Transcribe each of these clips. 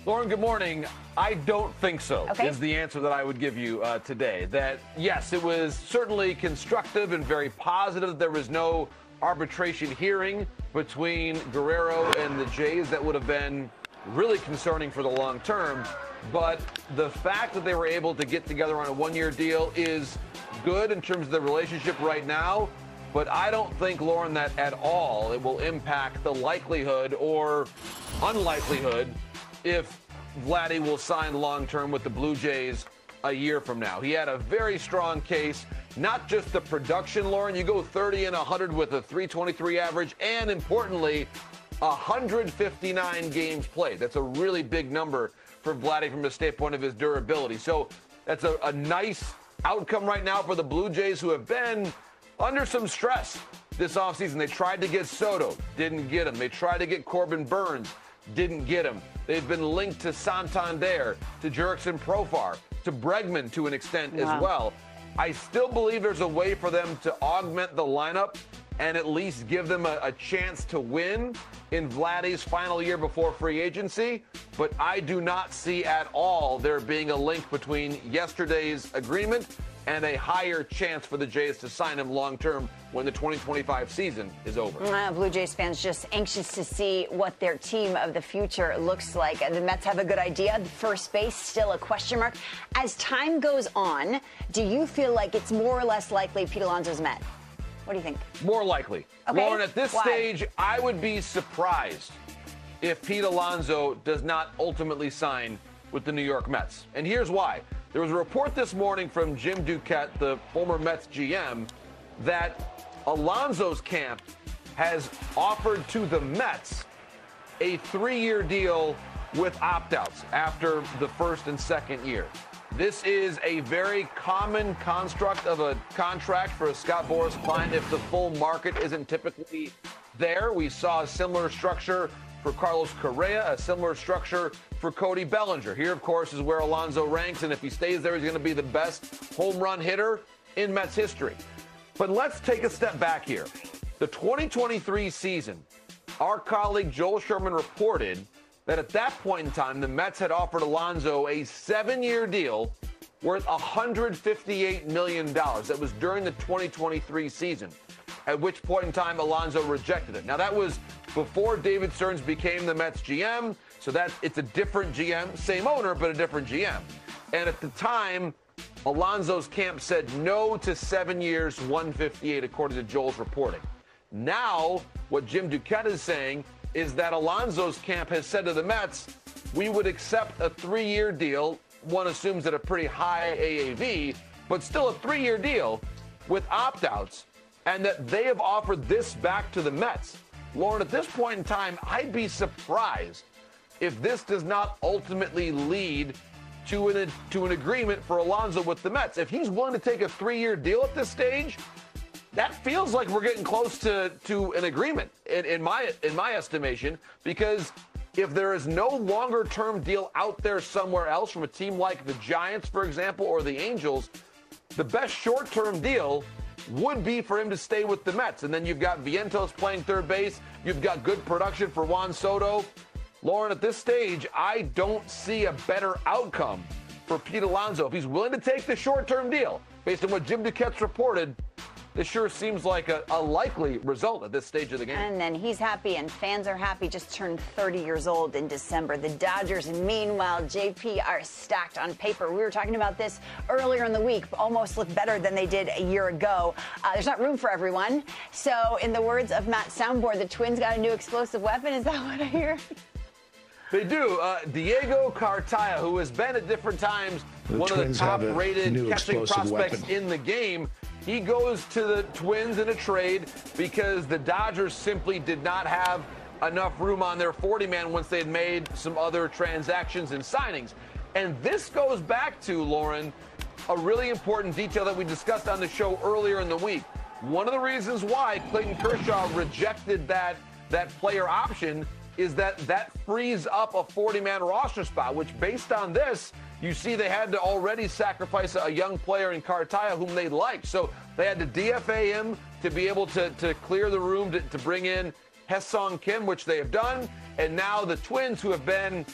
Lauren, good morning. I don't think so, Okay. is the answer that I would give you today. That, yes, it was certainly constructive and very positive. There was no arbitration hearing between Guerrero and the Jays that would have been really concerning for the long term. But the fact that they were able to get together on a one-year deal is good in terms of the relationship right now. But I don't think, Lauren, that at all it will impact the likelihood or unlikelihood if Vladdy will sign long-term with the Blue Jays a year from now. He had a very strong case, not just the production, Lauren. You go 30 and 100 with a 323 average, and importantly, 159 games played. That's a really big number for Vladdy from the standpoint of his durability. So that's a nice outcome right now for the Blue Jays, who have been under some stress this offseason. They tried to get Soto, didn't get him. They tried to get Corbin Burns, didn't get him. They've been linked to Santander, to Jurickson Profar, to Bregman to an extent as well. I still believe there's a way for them to augment the lineup and at least give them a chance to win in Vladdy's final year before free agency. But I do not see at all there being a link between yesterday's agreement and a higher chance for the Jays to sign him long-term when the 2025 season is over. Blue Jays fans just anxious to see what their team of the future looks like. The Mets have a good idea. The first base, still a question mark. As time goes on, do you feel like it's more or less likely Pete Alonso's Met? What do you think? More likely. Okay. Lauren, at this Why? stage, I would be surprised if Pete Alonso does not ultimately sign with the New York Mets. And here's why. There was a report this morning from Jim Duquette, the former Mets GM, that Alonso's camp has offered to the Mets a 3-year deal with opt-outs after the first and second year. This is a very common construct of a contract for a Scott Boras client if the full market isn't typically there. We saw a similar structure for Carlos Correa, a similar structure for Cody Bellinger. Here, of course, is where Alonso ranks, and if he stays there, he's going to be the best home run hitter in Mets history. But let's take a step back here. The 2023 season, our colleague Joel Sherman reported that at that point in time, the Mets had offered Alonso a 7-year deal worth $158 million. That was during the 2023 season, at which point in time Alonso rejected it. Now, that was before David Stearns became the Mets GM, so it's a different GM, same owner, but a different GM. And at the time, Alonso's camp said no to 7 years, 158, according to Joel's reporting. Now, what Jim Duquette is saying is that Alonso's camp has said to the Mets, we would accept a 3-year deal. One assumes at a pretty high AAV, but still a 3-year deal with opt-outs, and that they have offered this back to the Mets. Lauren, at this point in time, I'd be surprised if this does not ultimately lead to an agreement for Alonso with the Mets. If he's willing to take a 3-year deal at this stage, that feels like we're getting close to an agreement in my estimation, because if there is no longer-term deal out there somewhere else from a team like the Giants, for example, or the Angels, the best short-term deal would be for him to stay with the Mets. And then you've got Vientos playing third base. You've got good production for Juan Soto. Lauren, at this stage, I don't see a better outcome for Pete Alonso. If he's willing to take the short-term deal, based on what Jim Duquette's reported, this sure seems like a likely result at this stage of the game. And then he's happy and fans are happy. Just turned 30 years old in December. The Dodgers, meanwhile, JP, are stacked on paper. We were talking about this earlier in the week. Almost look better than they did a year ago. There's not room for everyone. So in the words of Matt Soundboard, the Twins got a new explosive weapon. Is that what I hear? They do. Diego Cartaya, who has been at different times one of the top-rated catching prospects in the game, he goes to the Twins in a trade because the Dodgers simply did not have enough room on their 40-man once they had made some other transactions and signings. And this goes back to, Lauren, a really important detail that we discussed on the show earlier in the week. One of the reasons why Clayton Kershaw rejected that player option is that frees up a 40-man roster spot, which based on this, you see they had to already sacrifice a young player in Cartaya whom they liked. So they had to DFA him to be able to clear the room to bring in Hesong Kim, which they have done. And now the Twins, who have been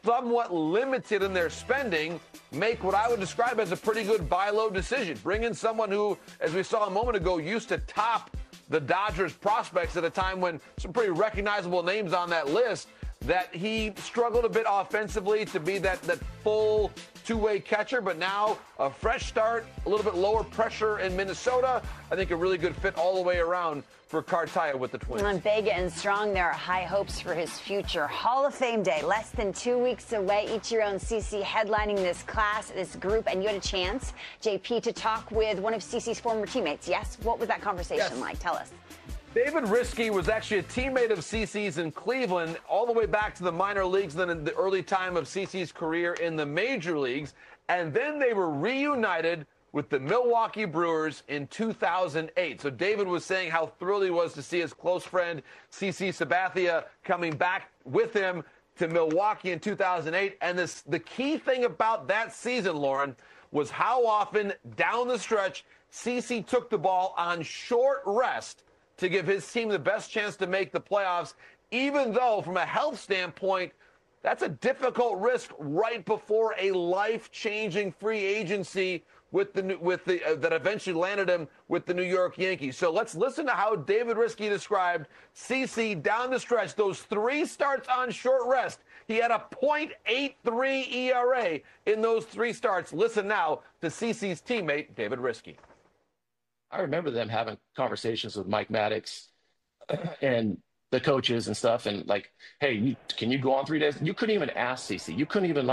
somewhat limited in their spending, make what I would describe as a pretty good buy low decision. Bring in someone who, as we saw a moment ago, used to top the Dodgers prospects at a time when some pretty recognizable names on that list, that he struggled a bit offensively to be that full two-way catcher, but now a fresh start, a little bit lower pressure in Minnesota. I think a really good fit all the way around for Cartaya with the Twins. Big and strong, there are high hopes for his future. Hall of Fame Day, less than 2 weeks away. Ichiro and CC headlining this class, this group, and you had a chance, JP, to talk with one of CC's former teammates. Yes? What was that conversation like? Tell us. David Riskey was actually a teammate of CC's in Cleveland all the way back to the minor leagues, then in the early time of CC's career in the major leagues. And then they were reunited with the Milwaukee Brewers in 2008. So David was saying how thrilled he was to see his close friend CC Sabathia coming back with him to Milwaukee in 2008. And the key thing about that season, Lauren, was how often down the stretch CC took the ball on short rest to give his team the best chance to make the playoffs, even though from a health standpoint, that's a difficult risk right before a life-changing free agency that eventually landed him with the New York Yankees. So let's listen to how David Riskey described CC down the stretch, those 3 starts on short rest. He had a .83 ERA in those 3 starts. Listen now to CC's teammate, David Riskey. I remember them having conversations with Mike Maddox and the coaches and stuff, and like, hey, can you go on 3 days? You couldn't even ask CC. You couldn't even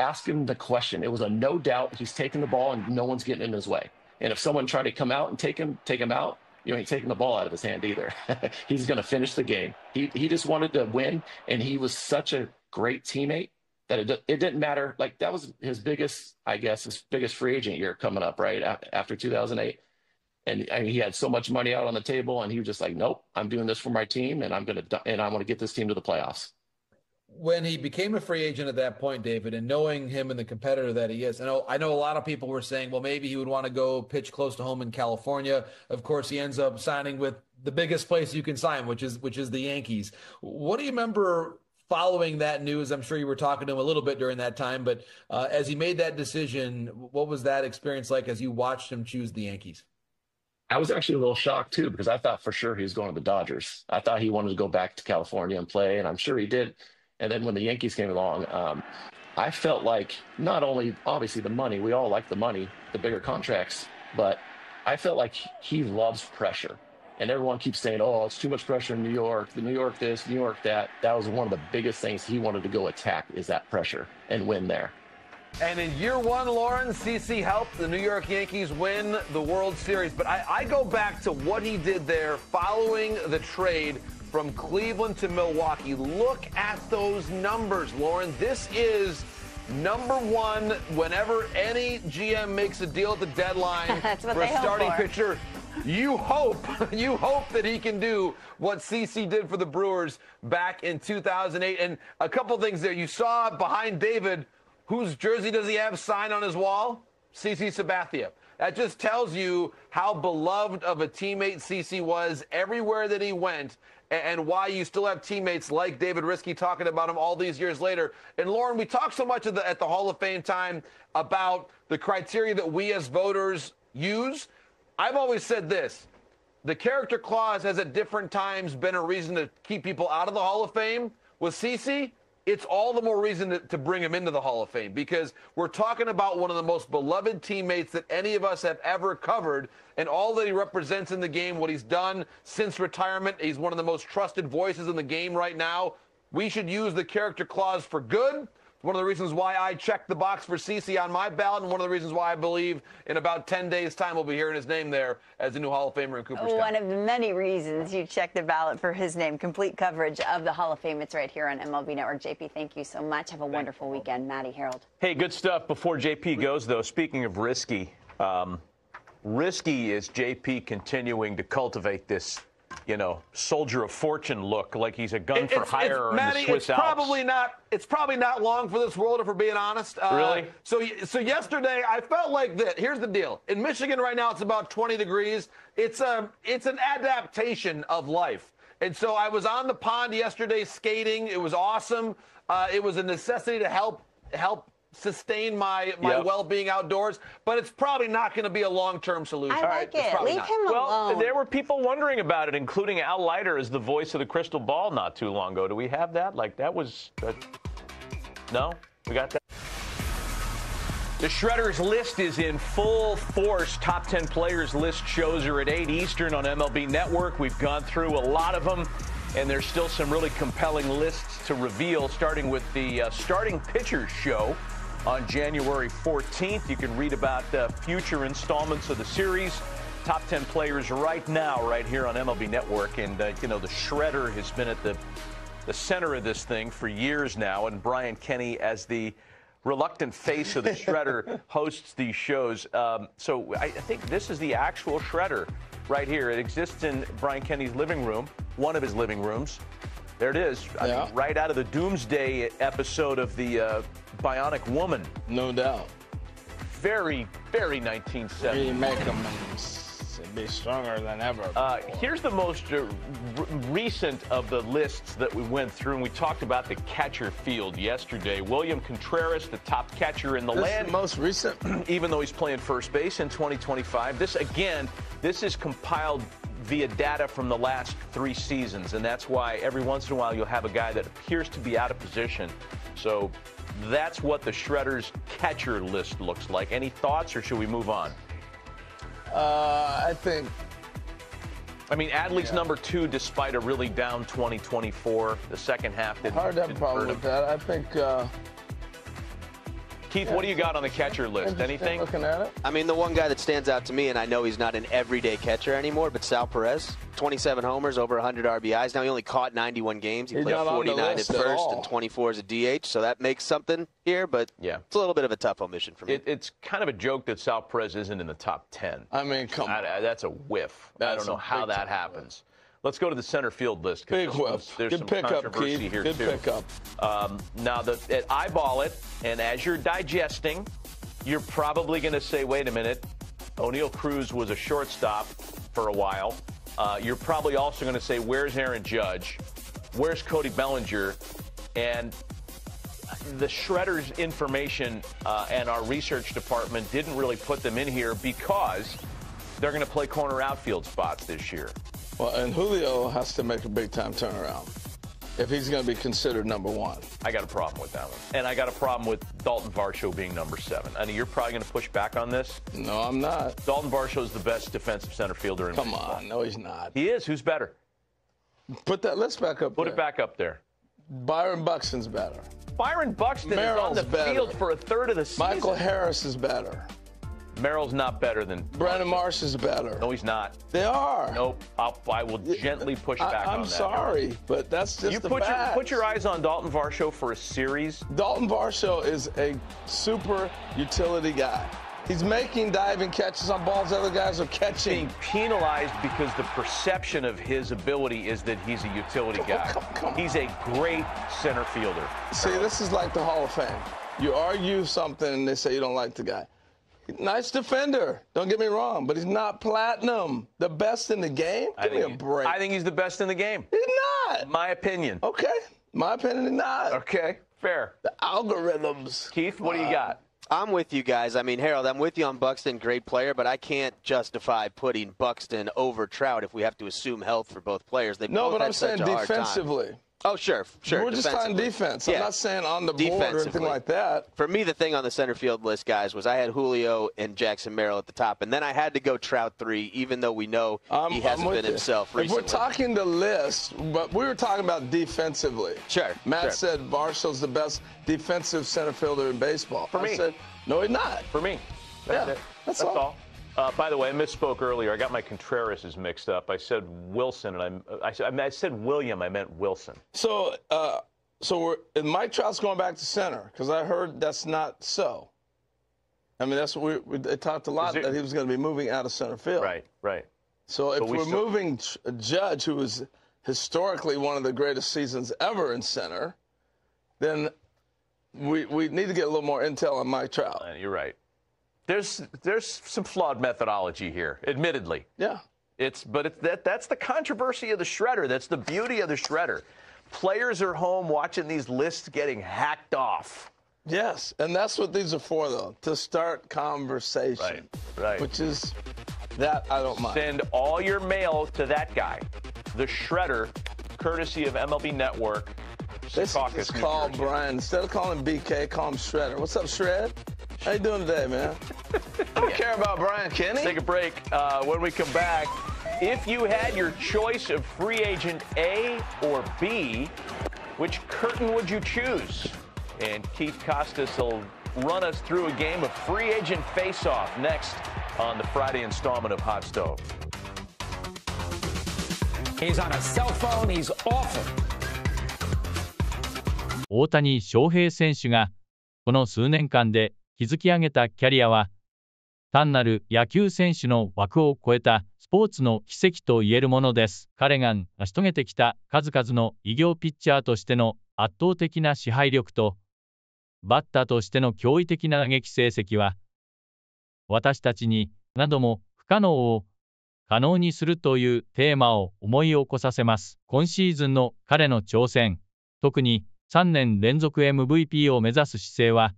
ask him the question. It was a no doubt he's taking the ball and no one's getting in his way. And if someone tried to come out and take him out, you ain't taking the ball out of his hand either. He's going to finish the game. He just wanted to win, and he was such a great teammate that it didn't matter. Like, that was his biggest free agent year coming up, right after 2008. And he had so much money out on the table, and he was just like, nope, I'm doing this for my team, and I want to get this team to the playoffs. When he became a free agent at that point, David, and knowing him and the competitor that he is, I know a lot of people were saying, well, maybe he would want to go pitch close to home in California. Of course, he ends up signing with the biggest place you can sign, which is the Yankees. What do you remember following that news? I'm sure you were talking to him a little bit during that time, but as he made that decision, what was that experience like as you watched him choose the Yankees? I was actually a little shocked, too, because I thought for sure he was going to the Dodgers. I thought he wanted to go back to California and play, and I'm sure he did. And then when the Yankees came along, I felt like not only, obviously, the money, we all like the money, the bigger contracts, but I felt like he loves pressure. And everyone keeps saying, oh, it's too much pressure in New York, the New York this, New York that. That was one of the biggest things he wanted to go attack, is that pressure and win there. And in year 1, Lauren, CC helped the New York Yankees win the World Series. But I go back to what he did there following the trade from Cleveland to Milwaukee. Look at those numbers, Lauren. This is number 1 whenever any GM makes a deal at the deadline for a starting pitcher. You hope that he can do what CC did for the Brewers back in 2008. And a couple things there. You saw behind David, whose jersey does he have signed on his wall? CC Sabathia. That just tells you how beloved of a teammate CC was everywhere that he went, and why you still have teammates like David Riskey talking about him all these years later. And Lauren, we talk so much at the Hall of Fame time about the criteria that we as voters use. I've always said this: the character clause has at different times been a reason to keep people out of the Hall of Fame. With CC, it's all the more reason to bring him into the Hall of Fame, because we're talking about one of the most beloved teammates that any of us have ever covered, and all that he represents in the game, what he's done since retirement. He's one of the most trusted voices in the game right now. We should use the character clause for good. One of the reasons why I checked the box for CC on my ballot, and one of the reasons why I believe in about 10 days' time we'll be hearing his name there as the new Hall of Famer in Cooperstown. One of the many reasons you checked the ballot for his name. Complete coverage of the Hall of Fame. It's right here on MLB Network. JP, thank you so much. Have a wonderful weekend. Maddie, Harold. Hey, good stuff. Before JP goes, though, speaking of risky, risky is JP continuing to cultivate this, soldier of fortune look, like he's a gun for hire in the Swiss Alps. It's probably not long for this world, if we're being honest. Really? So yesterday I felt like this. Here's the deal. In Michigan right now it's about 20 degrees. It's an adaptation of life. And so I was on the pond yesterday skating. It was awesome. It was a necessity to help sustain my well-being outdoors, but it's probably not going to be a long-term solution. I like it. Leave him alone. Well, there were people wondering about it, including Al Leiter as the voice of the crystal ball not too long ago. Do we have that? Like, that was... no? We got that? The Shredders list is in full force. Top 10 players list shows are at 8 Eastern on MLB Network. We've gone through a lot of them, and there's still some really compelling lists to reveal, starting with the starting pitchers show on January 14th. You can read about future installments of the series. Top 10 players right now, right here on MLB Network. And, you know, the Shredder has been at the center of this thing for years now, and Brian Kenny, as the reluctant face of the Shredder, hosts these shows. So I think this is the actual Shredder right here. It exists in Brian Kenny's living room, one of his living rooms. There it is, I mean, right out of the Doomsday episode of the Bionic Woman. No doubt. Very, very 1970s. We make them be stronger than ever. Here's the most recent of the lists that we went through, and we talked about the catcher field yesterday. William Contreras, the top catcher in the land. The most recent. Even though he's playing first base in 2025. This is compiled via data from the last 3 seasons, and that's why every once in a while you'll have a guy that appears to be out of position. So that's what the Shredders catcher list looks like. Any thoughts, or should we move on? I think. I mean, Adley's number 2, despite a really down 2024. The second half didn't. Hard to have a problem with that. I think. Keith, what do you got on the catcher list? Anything? Looking at it. I mean, the one guy that stands out to me, and I know he's not an everyday catcher anymore, but Sal Perez, 27 homers, over 100 RBIs. Now, he only caught 91 games. He played 49 at first and 24 as a DH, so that makes something here, but it's a little bit of a tough omission for me. It's kind of a joke that Sal Perez isn't in the top 10. I mean, come on. That's a whiff. I don't know how that happens. Let's go to the center field list. Big whiff. There's some pickup, controversy Keith. here, Good too. pickup. Now, eyeball it, and as you're digesting, you're probably going to say, wait a minute, O'Neal Cruz was a shortstop for a while. You're probably also going to say, where's Aaron Judge? Where's Cody Bellinger? And the Shredders information and our research department didn't really put them in here because they're going to play corner outfield spots this year. Well, and Julio has to make a big-time turnaround if he's going to be considered number 1. I got a problem with that one. And I got a problem with Dalton Varsho being number 7. I know you're probably going to push back on this. No, I'm not. Dalton Varsho is the best defensive center fielder in baseball. Come on. No, he's not. He is. Who's better? Put that list back up Put it back up there. Byron Buxton's better. Byron Buxton is on the field for a third of the season. Michael Harris is better. Merrill's not better than Brandon Marsh is better. No, he's not. They are. Nope. I will gently push back on that. I'm sorry, but that's just the facts. Put your eyes on Dalton Varsho for a series. Dalton Varsho is a super utility guy. He's making diving catches on balls other guys are catching. Being penalized because the perception of his ability is that he's a utility guy. Come on. He's a great center fielder. See, this is like the Hall of Fame. You argue something and they say you don't like the guy. Nice defender, don't get me wrong, but he's not platinum. The best in the game? Give me a break. I think he's the best in the game. He's not. My opinion. Okay. My opinion is not. Okay, fair. The algorithms. Keith, what do you got? I'm with you guys. I mean, Harold, I'm with you on Buxton, great player, but I can't justify putting Buxton over Trout if we have to assume health for both players. They both but had I'm saying such a hard time. defensively. Oh, sure. We're just talking defense. I'm not saying on the board or anything like that. For me, the thing on the center field list, guys, was I had Julio and Jackson Merrill at the top, and then I had to go Trout 3, even though we know he hasn't been himself recently. If we're talking the list, but we were talking about defensively. Sure. Matt said Varshall's the best defensive center fielder in baseball. I said, no, he's not. For me. That's it. That's all. By the way, I misspoke earlier. I got my Contreras mixed up. I said Wilson, and I said William. I meant Wilson. So and Mike Trout's going back to center because I heard that's not so. I mean, that's what they talked a lot that he was going to be moving out of center field. Right. So if we're moving Judge, who was historically one of the greatest seasons ever in center, then we need to get a little more intel on Mike Trout. You're right. There's some flawed methodology here, admittedly. Yeah. That's the controversy of the shredder. That's the beauty of the shredder. Players are home watching these lists getting hacked off. Yes, and that's what these are for, though, to start conversation. Right. Which is that I don't mind. Send all your mail to that guy, the shredder, courtesy of MLB Network. Just call Brian. Instead of calling BK, call him Shredder. What's up, Shred? How you doing today, man? I don't care about Brian Kenny. Let's take a break. When we come back, if you had your choice of free agent A or B, which curtain would you choose? And Keith Costas will run us through a game of free agent face-off next on the Friday installment of Hot Stove. He's on a cell phone. He's awful. 大谷翔平選手がこの数年間で築き上げたキャリアは単なる野球選手の枠を超えたスポーツの奇跡と言えるものです。彼が成し遂げてきた数々の偉業ピッチャーとしての圧倒的な支配力とバッターとしての驚異的な打撃成績は私たちになども不可能を可能にするというテーマを思い起こさせます。今シーズンの彼の挑戦、特に3年連続 MVP を目指す姿勢は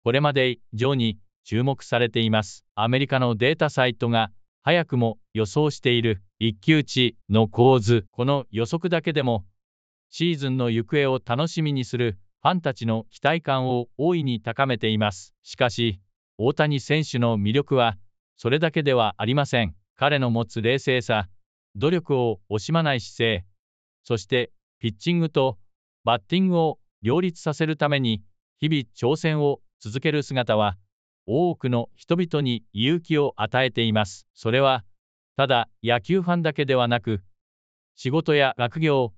これまで以上に注目されています。アメリカのデータサイトが早くも予想している一騎打ちの構図、この予測だけでもシーズンの行方を楽しみにするファンたちの期待感を大いに高めています。しかし、大谷選手の魅力はそれだけではありません。彼の持つ冷静さ、努力を惜しまない姿勢、そしてピッチングとバッティングを両立させるために日々挑戦を続ける姿は多くの人々に勇気を与えています。それはただ野球ファンだけではなく仕事や学業、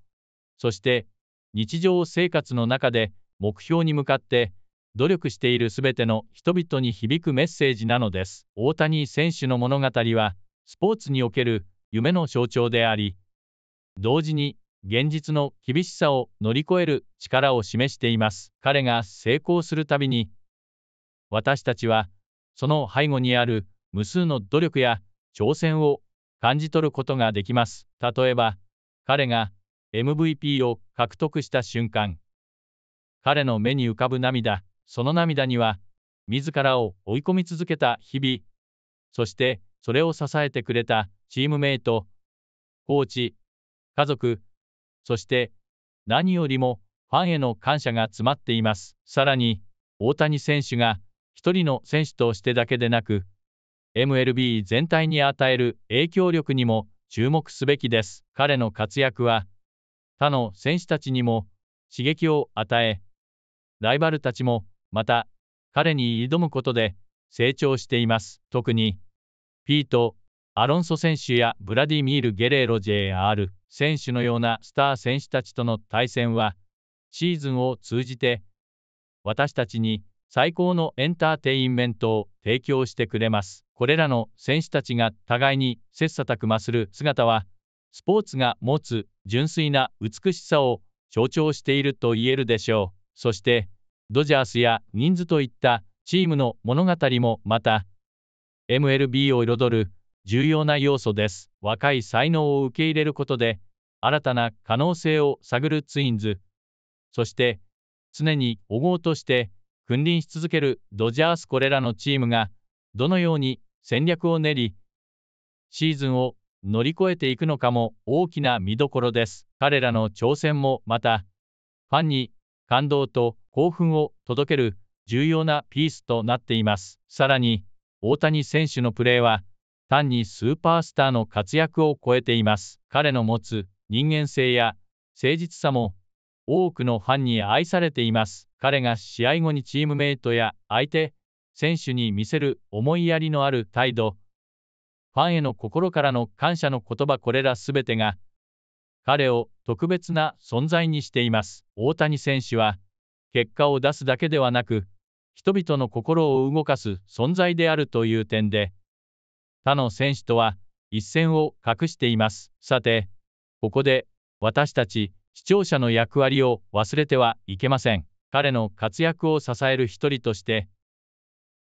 そして日常生活の中で目標に向かって努力しているすべての人々に響くメッセージなのです。大谷選手の物語はスポーツにおける夢の象徴であり、同時に現実の厳しさを乗り越える力を示しています。彼が成功するたびに、私たちはその背後にある無数の努力や挑戦を感じ取ることができます。例えば、彼が MVP を獲得した瞬間、彼の目に浮かぶ涙、その涙には、自らを追い込み続けた日々、そしてそれを支えてくれたチームメイト、コーチ、家族、そして何よりもファンへの感謝が詰まっています。さらに、大谷選手が一人の選手としてだけでなく、MLB 全体に与える影響力にも注目すべきです。彼の活躍は、他の選手たちにも刺激を与え、ライバルたちもまた彼に挑むことで成長しています。特に、ピート・アロンソ選手やブラディミール・ゲレーロ Jr. 選手のようなスター選手たちとの対戦は、シーズンを通じて私たちに最高のエンターテインメントを提供してくれます。これらの選手たちが互いに切磋琢磨する姿は、スポーツが持つ純粋な美しさを象徴していると言えるでしょう。そして、ドジャースやニンズといったチームの物語もまた、MLB を彩る重要な要素です。若い才能を受け入れることで、新たな可能性を探るツインズ、そして常に追おうとして君臨し続けるドジャース、これらのチームがどのように戦略を練り、シーズンを乗り越えていくのかも大きな見どころです。彼らの挑戦もまた、ファンに感動と興奮を届ける重要なピースとなっています。さらに、大谷選手のプレーは、単にスーパースターの活躍を超えています。彼の持つ人間性や誠実さも多くのファンに愛されています。彼が試合後にチームメイトや相手選手に見せる思いやりのある態度、ファンへの心からの感謝の言葉、これらすべてが彼を特別な存在にしています。大谷選手は結果を出すだけではなく、人々の心を動かす存在であるという点で、他の選手とは一線を画しています。さて、ここで私たち視聴者の役割を忘れてはいけません。彼の活躍を支える一人として、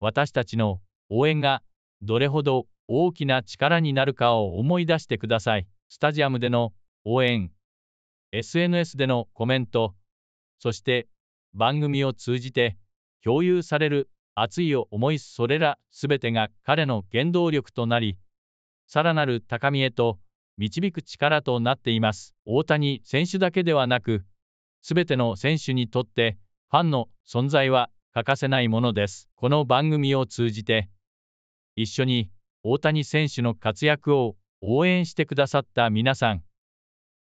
私たちの応援がどれほど大きな力になるかを思い出してください。スタジアムでの応援、SNS でのコメント、そして番組を通じて共有される熱い思い、それらすべてが彼の原動力となり、さらなる高みへと導く力となっています。大谷選手だけではなく、すべての選手にとってファンの存在は欠かせないものです。この番組を通じて、一緒に大谷選手の活躍を応援してくださった皆さん、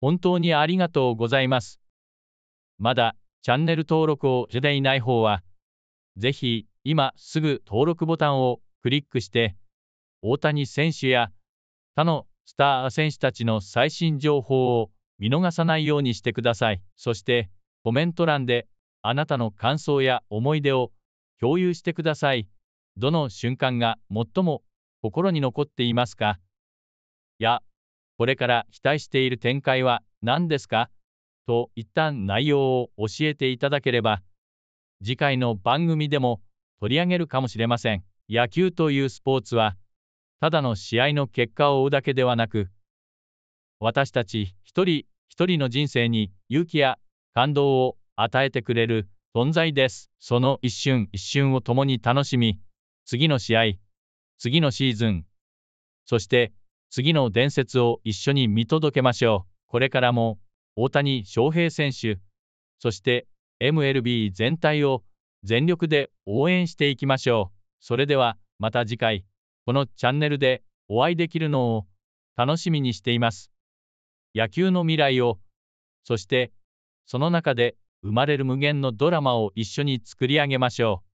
本当にありがとうございます。まだチャンネル登録をしていない方は、ぜひ今すぐ登録ボタンをクリックして、大谷選手や他のスター選手たちの最新情報を見逃さないようにしてください。そしてコメント欄であなたの感想や思い出を共有してください。どの瞬間が最も心に残っていますか？や、これから期待している展開は何ですか？といった内容を教えていただければ、次回の番組でも取り上げるかもしれません。野球というスポーツは、ただの試合の結果を追うだけではなく、私たち一人一人の人生に勇気や感動を与えてくれる存在です。その一瞬一瞬を共に楽しみ、次の試合、次のシーズン、そして次の伝説を一緒に見届けましょう。これからも大谷翔平選手、そして MLB 全体を全力で応援していきましょう。それではまた次回、このチャンネルでお会いできるのを楽しみにしています。野球の未来を、そしてその中で生まれる無限のドラマを一緒に作り上げましょう。